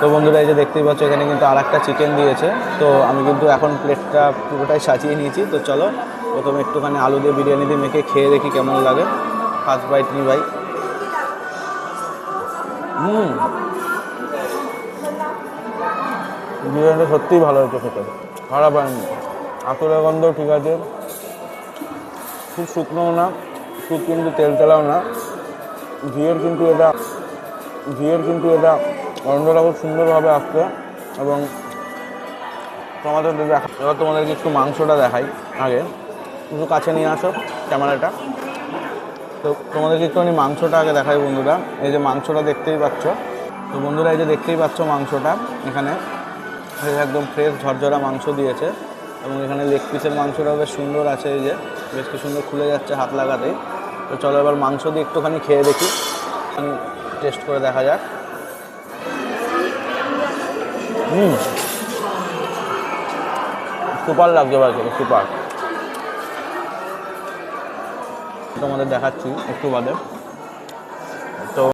তো বন্ধুরা, এই যে দেখতেই পাচ্ছ এখানে কিন্তু আর একটা চিকেন দিয়েছে। তো আমি কিন্তু এখন প্লেটটা পুরোটাই সাজিয়ে নিয়েছি। তো চলো প্রথমে একটুখানি আলু দিয়ে বিরিয়ানি দিয়ে মেখে খেয়ে দেখি কেমন লাগে। ফার্স্ট বাইট নি ভাই। বিরিয়ানিটা সত্যিই ভালো হয়েছে খেতে, খারাপ হয়নি। আতরের গন্ধ ঠিক আছে, খুব শুকনোও না, খুব কিন্তু তেলতেলাও না। ঘিয়ের কিন্তু এটা গন্ধটা খুব সুন্দরভাবে আসছে। এবং এবার তোমাদেরকে একটু মাংসটা দেখাই। আগে একটু কাছে নিয়ে আসো ক্যামেরাটা। তো তোমাদেরকে একটুখানি মাংসটা আগে দেখাই বন্ধুরা। এই যে মাংসটা দেখতেই পাচ্ছ। তো বন্ধুরা, এই যে দেখতেই পাচ্ছ মাংসটা, এখানে একদম ফ্রেশ ঝরঝরা মাংস দিয়েছে। এবং এখানে লেগ পিসের মাংসটাও বেশ সুন্দর আছে, এই যে বেশ কি সুন্দর খুলে যাচ্ছে হাত লাগাতেই। তো চলো এবার মাংস দিয়ে একটুখানি খেয়ে দেখি, টেস্ট করে দেখা যাক। সুপার লাগছে ভাই, সুপার। তোমাদের দেখাচ্ছি একটু বাদে।